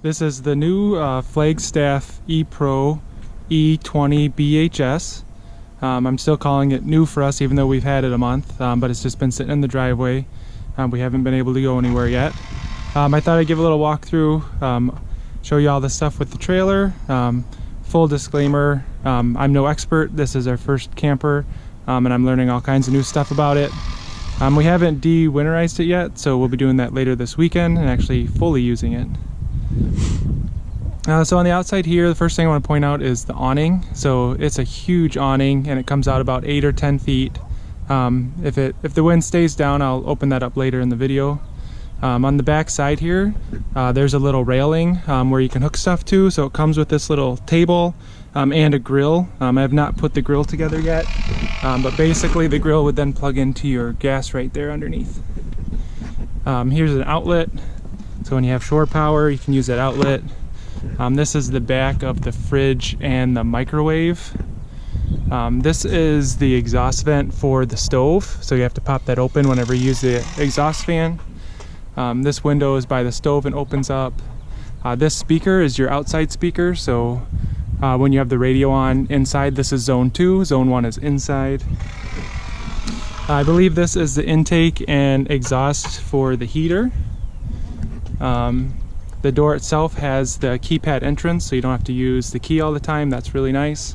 This is the new Flagstaff E-Pro E20BHS. I'm still calling it new for us even though we've had it a month, but it's just been sitting in the driveway. We haven't been able to go anywhere yet. I thought I'd give a little walkthrough, show you all the stuff with the trailer. Full disclaimer, I'm no expert. This is our first camper, and I'm learning all kinds of new stuff about it. We haven't de-winterized it yet, so we'll be doing that later this weekend and actually fully using it. So on the outside here, the first thing I want to point out is the awning. So it's a huge awning and it comes out about 8 or 10 feet. If the wind stays down, I'll open that up later in the video. On the back side here, there's a little railing where you can hook stuff to. So it comes with this little table and a grill. I have not put the grill together yet, but basically the grill would then plug into your gas right there underneath. Here's an outlet. So when you have shore power, you can use that outlet. This is the back of the fridge and the microwave. This is the exhaust vent for the stove, so you have to pop that open whenever you use the exhaust fan. This window is by the stove and opens up. This speaker is your outside speaker, so when you have the radio on inside, this is zone 2, zone 1 is inside. I believe this is the intake and exhaust for the heater. The door itself has the keypad entrance, so you don't have to use the key all the time. That's really nice.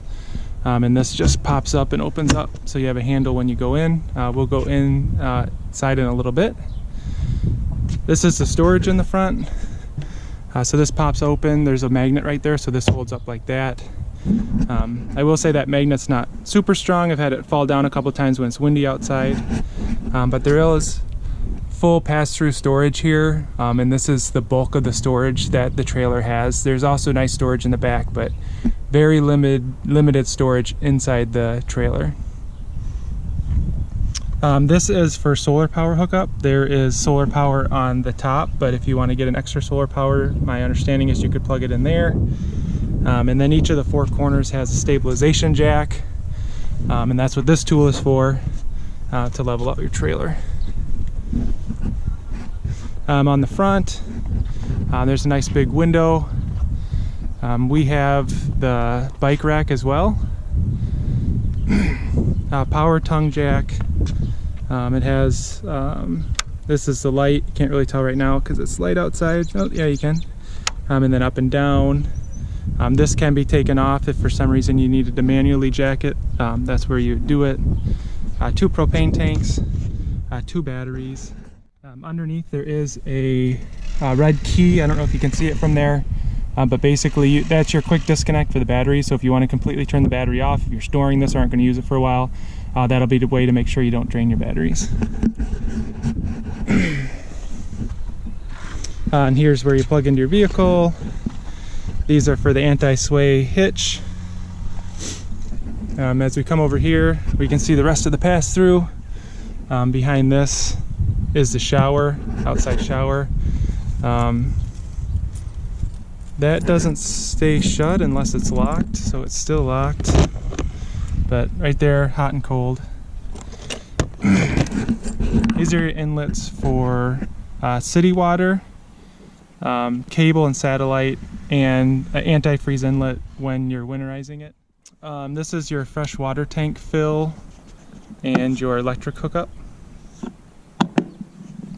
And this just pops up and opens up, so you have a handle when you go in. We'll go inside in a little bit. This is the storage in the front. So this pops open. There's a magnet right there, so this holds up like that. I will say that magnet's not super strong. I've had it fall down a couple times when it's windy outside. But there is full pass-through storage here, and this is the bulk of the storage that the trailer has. There's also nice storage in the back, but very limited storage inside the trailer. This is for solar power hookup. There is solar power on the top, but if you want to get an extra solar power, my understanding is you could plug it in there. And then each of the 4 corners has a stabilization jack, and that's what this tool is for, to level up your trailer. On the front, there's a nice big window. We have the bike rack as well. Power tongue jack. It has, this is the light. You can't really tell right now because it's light outside. Oh yeah, you can. And then up and down. This can be taken off if for some reason you needed to manually jack it. That's where you do it. 2 propane tanks, 2 batteries. Underneath there is a red key. I don't know if you can see it from there, but basically that's your quick disconnect for the battery. So if you want to completely turn the battery off, if you're storing this or aren't going to use it for a while, that'll be the way to make sure you don't drain your batteries. And here's where you plug into your vehicle. These are for the anti-sway hitch. As we come over here, we can see the rest of the pass-through. Behind this is the shower, outside shower. That doesn't stay shut unless it's locked, so it's still locked. But right there, hot and cold. These are your inlets for city water, cable and satellite, and an antifreeze inlet when you're winterizing it. This is your fresh water tank fill and your electric hookup.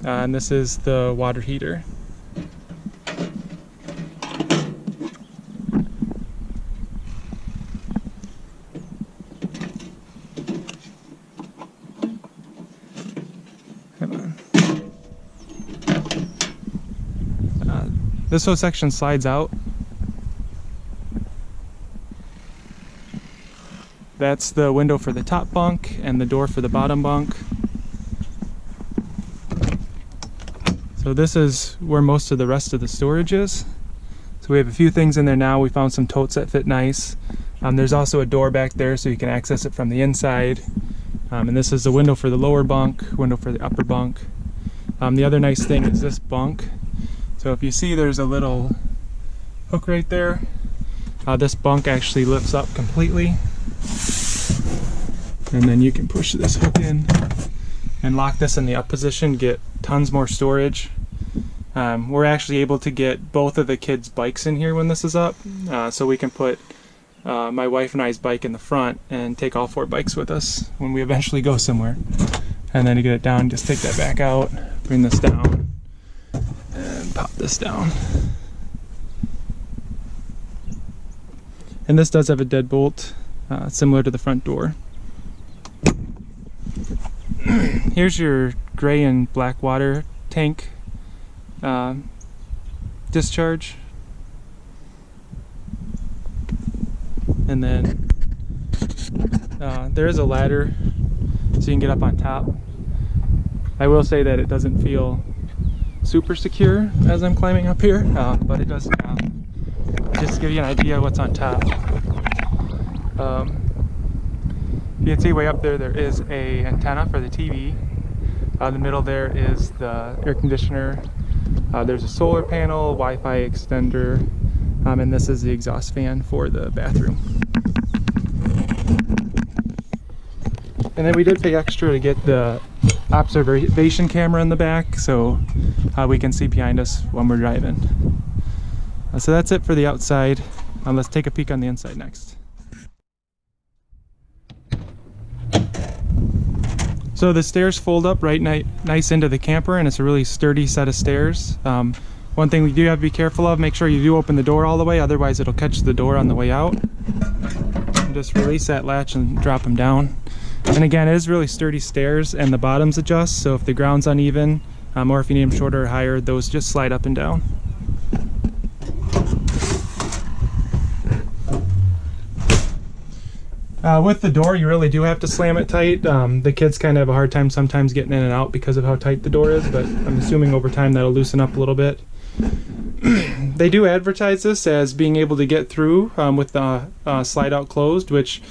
And this is the water heater. Come on. This whole section slides out. That's the window for the top bunk and the door for the bottom bunk. So this is where most of the rest of the storage is. So we have a few things in there now. We found some totes that fit nice. There's also a door back there so you can access it from the inside. And this is the window for the lower bunk, window for the upper bunk. The other nice thing is this bunk. So if you see there's a little hook right there, this bunk actually lifts up completely. And then you can push this hook in and lock this in the up position, get tons more storage. We're actually able to get both of the kids' bikes in here when this is up, so we can put my wife and I's bike in the front and take all 4 bikes with us when we eventually go somewhere. And then to get it down, just take that back out, bring this down, and pop this down. And this does have a deadbolt, similar to the front door. Here's your gray and black water tank discharge. And then there is a ladder so you can get up on top. I will say that it doesn't feel super secure as I'm climbing up here, but it does just to give you an idea of what's on top. You can see way up there, there is a antenna for the TV. In the middle there is the air conditioner. There's a solar panel, Wi-Fi extender, and this is the exhaust fan for the bathroom. And then we did pay extra to get the observation camera in the back, so we can see behind us when we're driving. So that's it for the outside. Let's take a peek on the inside next. So the stairs fold up right nice into the camper, and it's a really sturdy set of stairs. One thing we do have to be careful of, make sure you do open the door all the way, otherwise it'll catch the door on the way out. And just release that latch and drop them down. And again, it is really sturdy stairs, and the bottoms adjust, so if the ground's uneven, or if you need them shorter or higher, those just slide up and down. With the door, you really do have to slam it tight. The kids kind of have a hard time sometimes getting in and out because of how tight the door is, but I'm assuming over time that'll loosen up a little bit. They do advertise this as being able to get through with the slide out closed, which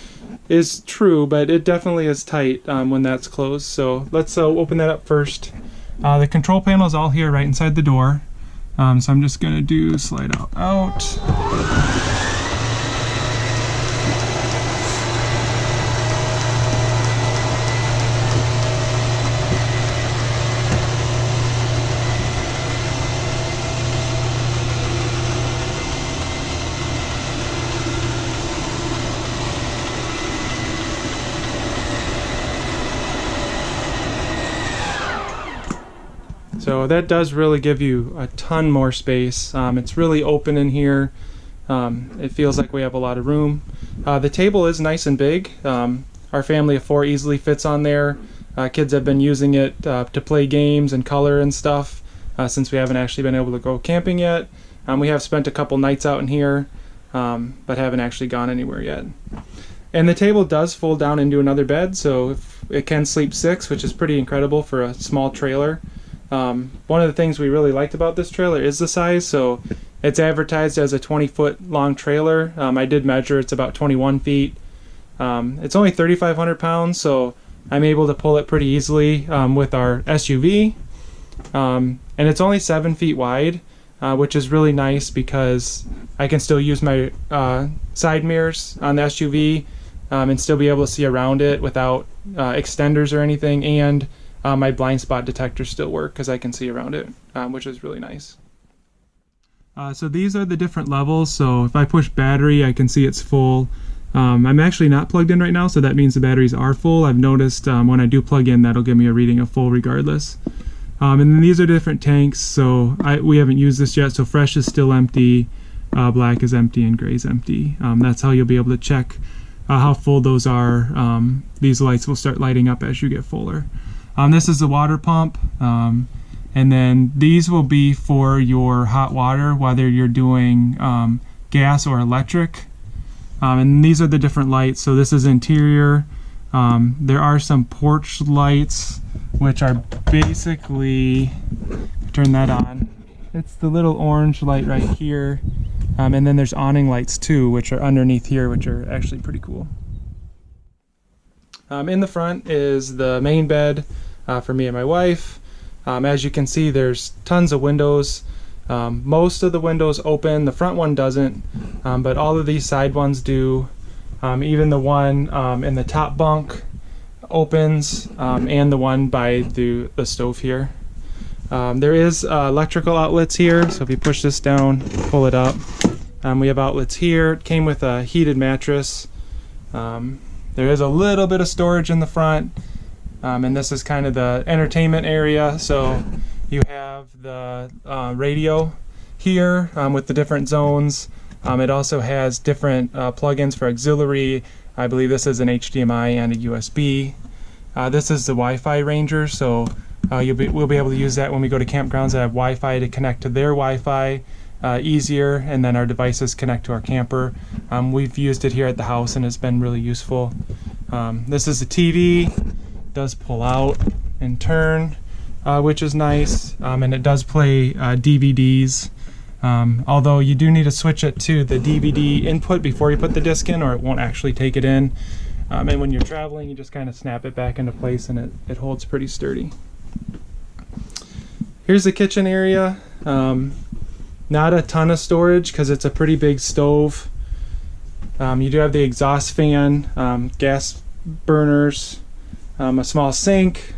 is true, but it definitely is tight when that's closed. So let's open that up first. The control panel is all here right inside the door. So I'm just gonna do slide out. So that does really give you a ton more space. It's really open in here. It feels like we have a lot of room. The table is nice and big. Our family of 4 easily fits on there. Kids have been using it to play games and color and stuff since we haven't actually been able to go camping yet. We have spent a couple nights out in here, but haven't actually gone anywhere yet. And the table does fold down into another bed, so it can sleep 6, which is pretty incredible for a small trailer. One of the things we really liked about this trailer is the size. So it's advertised as a 20-foot long trailer. I did measure, it's about 21 feet. It's only 3,500 pounds, so I'm able to pull it pretty easily with our SUV. And it's only 7 feet wide, which is really nice because I can still use my side mirrors on the SUV and still be able to see around it without extenders or anything, and my blind spot detectors still work because I can see around it, which is really nice. So these are the different levels. So if I push battery, I can see it's full. I'm actually not plugged in right now, so that means the batteries are full. I've noticed when I do plug in, that'll give me a reading of full regardless. And then these are different tanks. So we haven't used this yet. So fresh is still empty, black is empty, and gray is empty. That's how you'll be able to check how full those are. These lights will start lighting up as you get fuller. This is the water pump, and then these will be for your hot water, whether you're doing gas or electric. And these are the different lights. So this is interior. There are some porch lights, which are basically, turn that on. It's the little orange light right here. And then there's awning lights too, which are underneath here, which are actually pretty cool. In the front is the main bed for me and my wife. As you can see, there's tons of windows. Most of the windows open, the front one doesn't, but all of these side ones do. Even the one in the top bunk opens, and the one by the stove here. There is electrical outlets here, so if you push this down, pull it up. We have outlets here. It came with a heated mattress. There is a little bit of storage in the front, and this is kind of the entertainment area. So you have the radio here with the different zones. It also has different plugins for auxiliary. I believe this is an HDMI and a USB. This is the Wi-Fi Ranger, so we'll be able to use that when we go to campgrounds that have Wi-Fi to connect to their Wi-Fi easier, and then our devices connect to our camper. We've used it here at the house and it's been really useful. This is the TV. It does pull out and turn, which is nice, and it does play DVDs. Although you do need to switch it to the DVD input before you put the disc in, or it won't actually take it in. And when you're traveling, you just kind of snap it back into place and it holds pretty sturdy. Here's the kitchen area. Not a ton of storage because it's a pretty big stove. You do have the exhaust fan, gas burners, a small sink.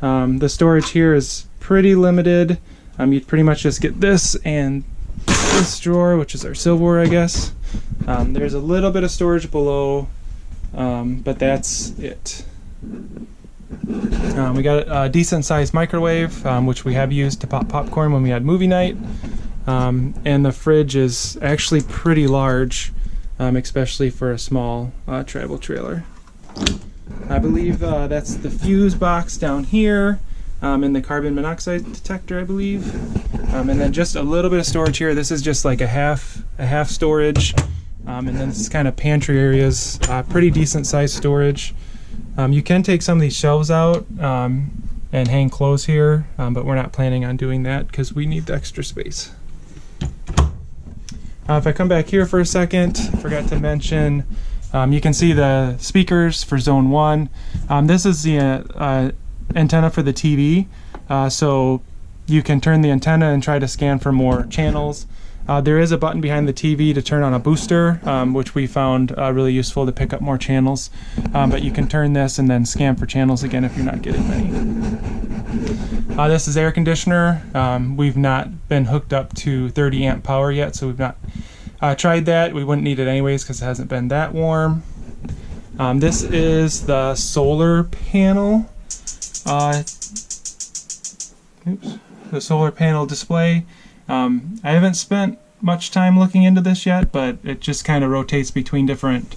The storage here is pretty limited. You'd pretty much just get this and this drawer, which is our silverware, I guess. There's a little bit of storage below, but that's it. We got a decent sized microwave, which we have used to pop popcorn when we had movie night. And the fridge is actually pretty large, especially for a small travel trailer. I believe that's the fuse box down here. And the carbon monoxide detector, I believe, and then just a little bit of storage here. This is just like a half storage, and then this kind of pantry areas, pretty decent sized storage. You can take some of these shelves out and hang clothes here, but we're not planning on doing that because we need the extra space. If I come back here for a second, forgot to mention, you can see the speakers for zone 1. This is the antenna for the TV, so you can turn the antenna and try to scan for more channels. There is a button behind the TV to turn on a booster, which we found really useful to pick up more channels, but you can turn this and then scan for channels again if you're not getting many. This is air conditioner. We've not been hooked up to 30 amp power yet, so we've not tried that. We wouldn't need it anyways because it hasn't been that warm. This is the solar panel. The solar panel display. I haven't spent much time looking into this yet, but it just kind of rotates between different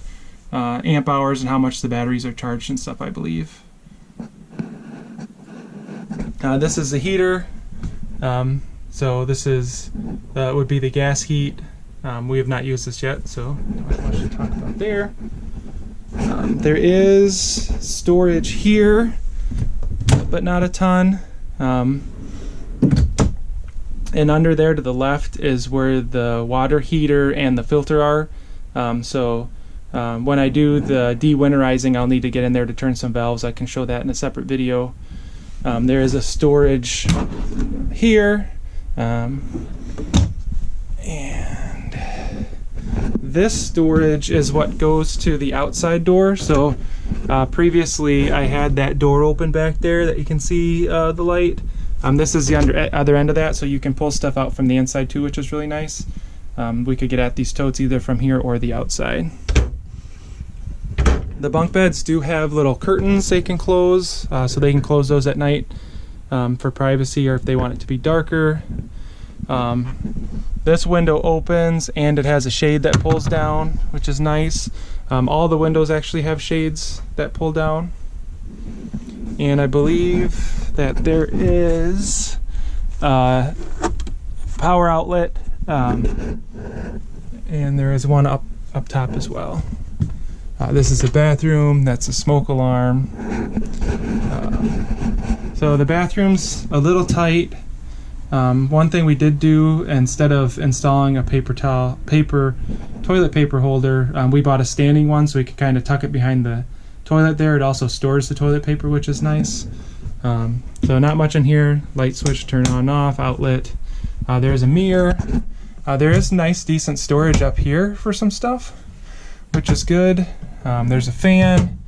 amp hours and how much the batteries are charged and stuff, I believe. This is the heater. So this is would be the gas heat. We have not used this yet, so not much to talk about there. There is storage here, but not a ton. And under there to the left is where the water heater and the filter are. When I do the de-winterizing, I'll need to get in there to turn some valves. I can show that in a separate video. There is a storage here. And this storage is what goes to the outside door. So previously I had that door open back there that you can see the light. This is the other end of that, so you can pull stuff out from the inside too, which is really nice. We could get at these totes either from here or the outside. The bunk beds do have little curtains they can close, so they can close those at night for privacy, or if they want it to be darker. This window opens and it has a shade that pulls down, which is nice. All the windows actually have shades that pull down. And I believe that there is a power outlet, and there is one up top as well. This is a bathroom. That's a smoke alarm. So the bathroom's a little tight. One thing we did do, instead of installing a toilet paper holder, we bought a standing one so we could kind of tuck it behind the toilet there. It also stores the toilet paper, which is nice. So not much in here. Light switch, turn on, off, outlet. There's a mirror. There is nice, decent storage up here for some stuff, which is good. There's a fan.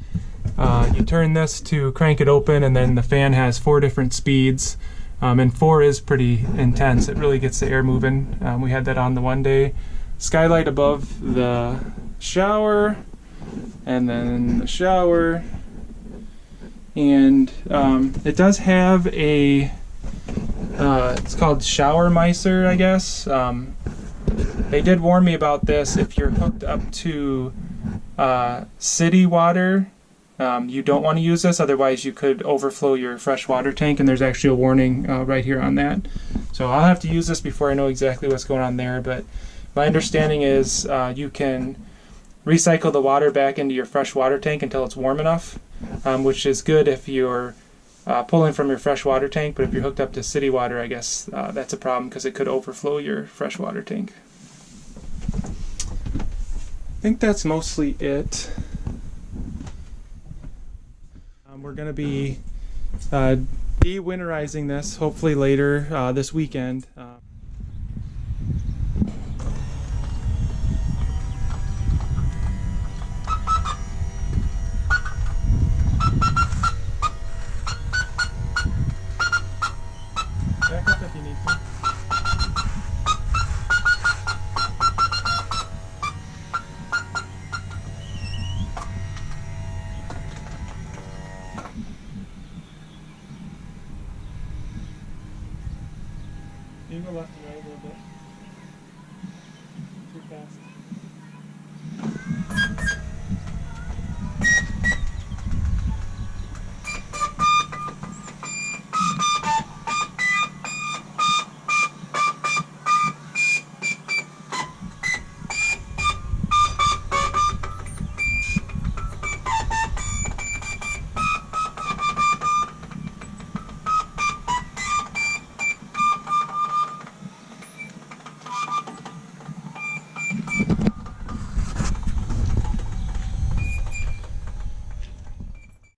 You turn this to crank it open, and then the fan has 4 different speeds. And 4 is pretty intense. It really gets the air moving. We had that on the one day. Skylight above the shower, and then the shower. And it does have a, it's called shower micer, I guess. They did warn me about this. If you're hooked up to city water, you don't want to use this, otherwise you could overflow your fresh water tank, and there's actually a warning right here on that. So I'll have to use this before I know exactly what's going on there, but my understanding is you can recycle the water back into your fresh water tank until it's warm enough, which is good if you're pulling from your fresh water tank, but if you're hooked up to city water, I guess that's a problem because it could overflow your fresh water tank. I think that's mostly it. We're going to be de-winterizing this hopefully later this weekend.